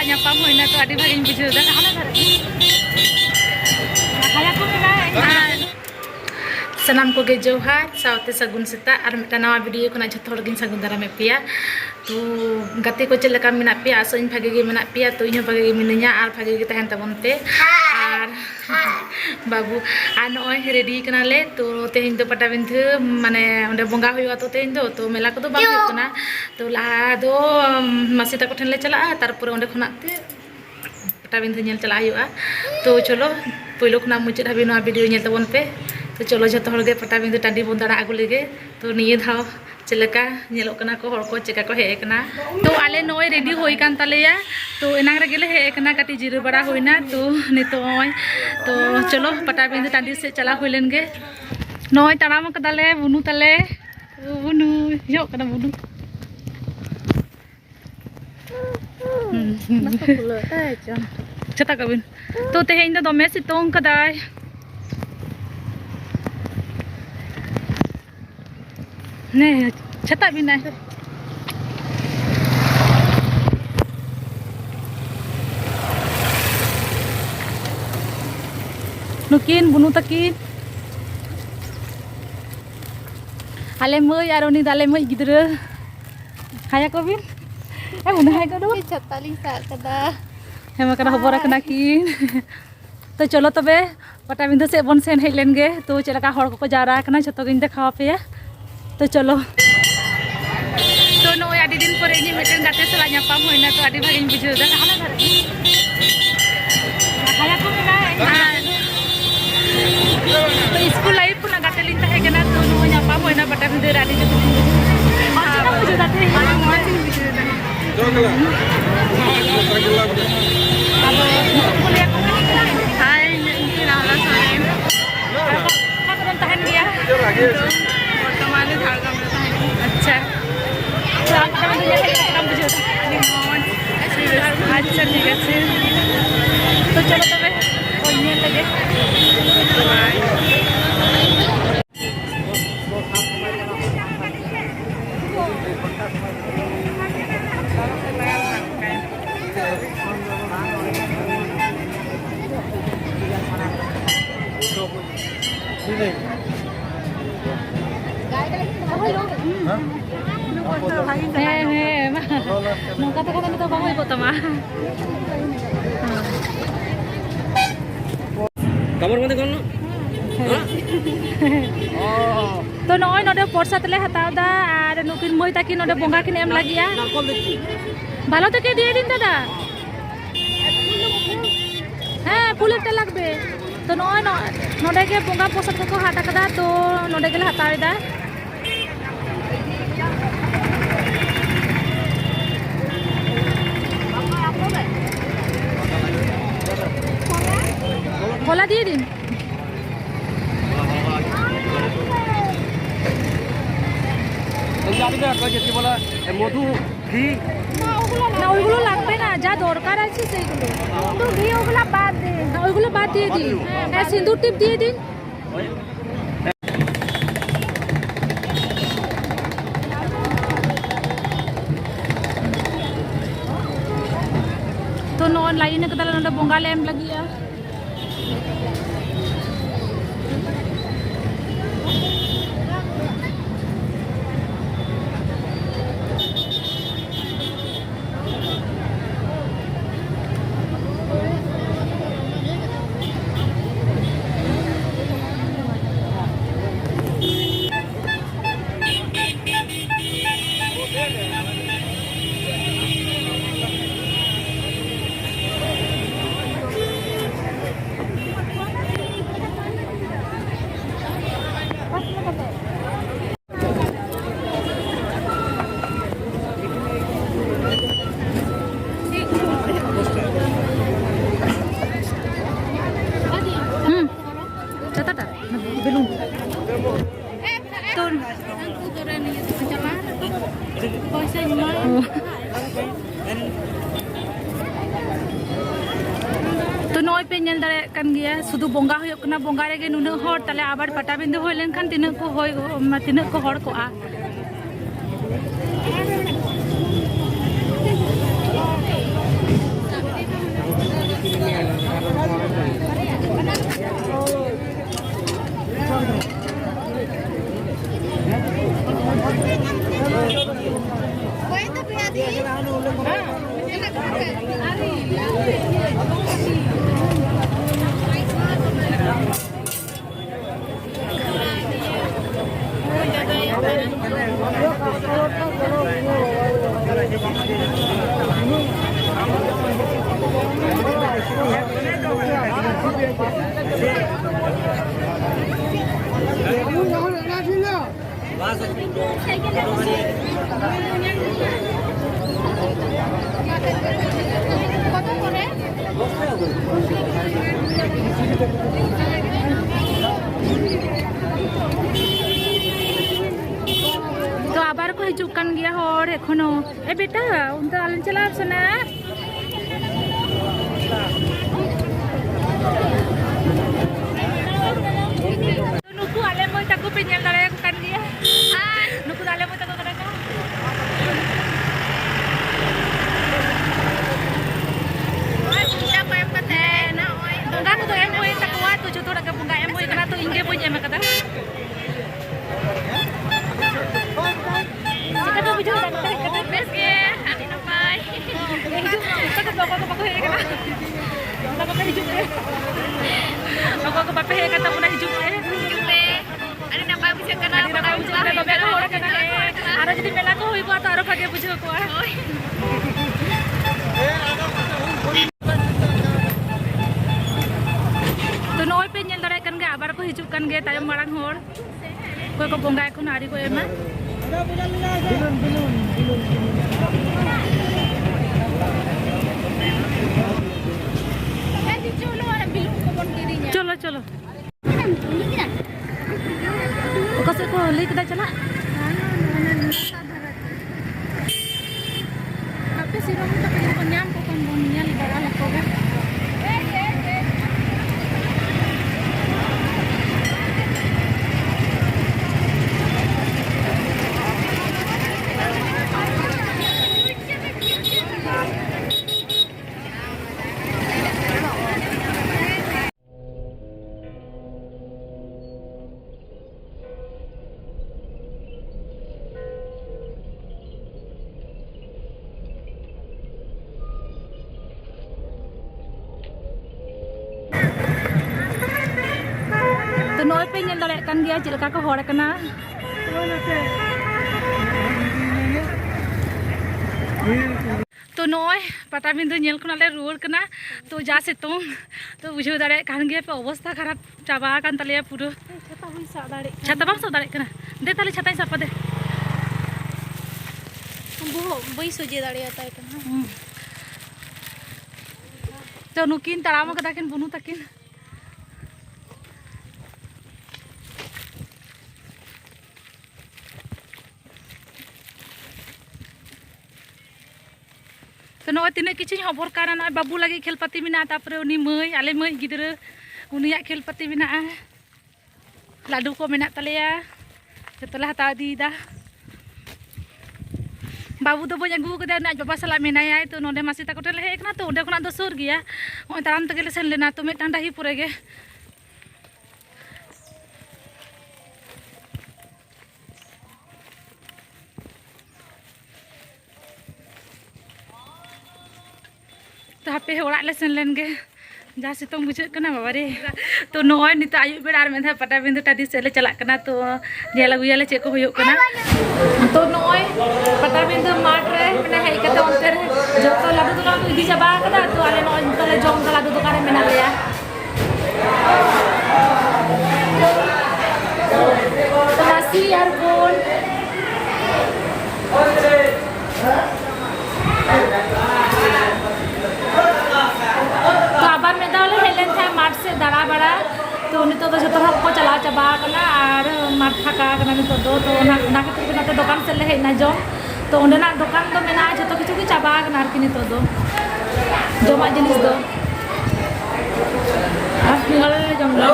salah nyapam hoina tuh adi bagi bujur dah kana kayak aku senam ko ge johar saute sagun seta ar mita nawa video ko na jotho hor gin sagun dara me pia tu gate ko chelaka mena pia aso in bhage ge mena pia tu inyo bhage ge minanya ar bhage ge tahen tabon te ar babu ano ready kana le tu tehin do patabindhu mane onde bonga hoywa to tehin do to mela ko do bang hoy kana to laha do masita ko then le chala tarpore onde khona te patabindhu nyel chala hoywa to cholo poilo khona muchid habi no video nyel tabon pe तो चलो जो हर गे पटाबिंदु टाँडी बन दाड़ा आगू लगे तो निये धाव चलका नेलोकना को हर को चेका को हेकना तो आले नय रेडी होई कान तालेया तो एनांग रे गेले हेकना काटी जिरु बड़ा होइना तो नितोय तो चलो पटाबिंदु टाँडी से चला होइलेन गे नय ताड़ाम कदाले बुनु ताले बुनु यो कना बुनु चता कबिन तो तेहें द दमे सितों कदाय ने छता भी ना नुकिन बुनु तकिन आले मई आरो नि दाले मई गिद्र हाया को बिन बुनु हाय को दो छता लिसा कदा हेमा करा खबर कना किन तो चलो तबे पटाबिंदु से बन सेन हेलेन गे तो चलका हर को जारा कना छतो गिन देखाव पे तो चलो तो नो आदि दिन पर इनी मिटन गाते सला nyapam होइना तो आदि भागिन बुझो दा खाना घर खाया को ना तो स्कूल लाइफ पुना गाते लिन ताहे गना तो नो nyapam होइना बटा बिदे रानी जो अच्छा बुझो दाते हां मॉर्निंग बुझो दा जोगला अब कुलिया को हाय इनकी नाला साइन का करन ताहन गया वर्तमान झाड़गांव में अच्छा तो आप काम बुझो अच्छा ठीक है तो चलो तबे ओनिए लगे bye nungka kata itu bang ikut sama. Kamar mana kono? Oh. तो नय नडे परसा तले हताव दा आर नुकिन मई ताकि नडे बोंगा किन एम लागिया भालो तो के दिए दिन दादा हां फुल एकटा लागबे तो नय नडे के बोंगा प्रसाद को हाटा कदा तो नडे गेले हताव दा खोला दिए दिन मधु घी না ওইগুলো লাগবে না যা দরকার আছে সেইগুলো মধু ঘি ওগুলো বাদ দে ওইগুলো বাদ দিয়ে দিন হ্যাঁ সিঁদুর টিপ দিয়ে দিন तो नॉन लाइन के तले बोंगा लेम लगिया तो नय पे नेल दाड़े कान गया शुधु बोंगा होय कना बोंगा रेगे नुना हर ताले आबार पटाबिंदु होय लेनखान तिना को होय तिना को हर को आ तो आबार को हिजुकान गया हर एखोनो ए बेटा उनते आलन चला सना नुकु आले मोय ताको पे नेल दाड़े kan dia नुकु आले मोय ताको kada ka oi punya ko em kate na oi enggak to em moy tako tu joto daga bunga em moy kana to inge boy em kada kita to bujo kata bes ke ani no pai kita to ko he kana kita ko hijup eh ako bape he kata puna hijup eh ani na pai bujo kana na pai bujo kana babe ko hor kana ara jodi mela ko hoibo to aro bhage bujo ko to noi pe nyel dare kan ge abar ko hijup kan ge tayom marang hor ko ko bongai ko nari ko ema चलो चलो कैसे को ले kita चला apa sih kamu tak pengen penyam kok kamunya libaran aku kan Noi pe nyel dare kan dia chilka ko hor kana तो नय पटाबिंदु nail खुनाले रुआर कना तो जा सितुं तो बुझो दाड़े कान गे पे अवस्था खराब चाबा कान तले पुरो छाता बई सा दाड़े छाता बा सा दाड़े कना दे ताले छाता सापा दे बो बई सोजे दाड़े आता कना तो नुकिन ताराम कदा किन बुनु तकिन तो नय तीना किछु खबर काना नय बाबू लगी खेलपाती मिना तापरे उनी मई आले मई गिदरे उनिया खेलपाती मिना लाडू को मेना तलेया जतला हता दीदा बाबू तो बज अगू कदे ना बाबा सला मेनाया तो नोंडे मासी ताको टेले हेकना तो ओंडे खना दो सुर गया ओय ताराम तगेले सेन लेना तो मेटा डाही पुरे गे तो हापे ओड़ा ले सेन लेन गे जहाँ सितों बुझे कना बाबा रे तो नय नित आयु बेड़ा में पटाबिंदु टाडी से ले चला कना तो जेल अगुयाले चेक को हुयुग कना तो नय पटाबिंदु माठ रे मने हेज कते ओंते रे जतो लाडू दुकान को इदी चाबा कदा तो आले नय तले जम का लाडू दुकान में मेना लेया तो मासी यार बोल तो आबार में दावले हेलेन था माठ से दाड़ा बड़ा तो नितो तो जतो हक को चला चाबा कना आर माठ फाका कना नितो दो तो ना खातिर के नाते दुकान से ले हेना जम तो ओंडेना दुकान दो मेना जतो किछु की चाबा कना आर कि नितो दो जमा जिनिस दो आर निगल जम लो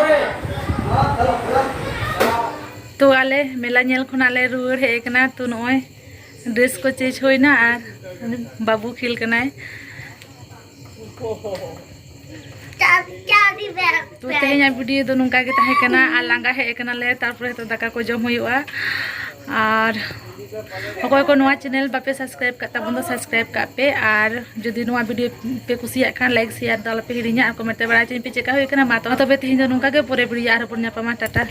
तो आले मेला नेल खुनाले रुआर हे कना तो नय ड्रेस को चेंज होइना आर बाबू खेल कनाय तो तेहें वीडियो दो नुका के ताहे कना आ लांगा हे कना ले तारपरे तो दाका को जम हुआ और अकोय को नवा चैनल बापे सब्सक्राइब का तबन दो सब्सक्राइब का पे और जदि नवा वीडियो पे कुसिया खान लाइक शेयर दल पे हिरिया कमेंट बड़ा पे चेका होय कना मा तबे तेहिं दो नुका के पोरे वीडियो आर अपन टाटा।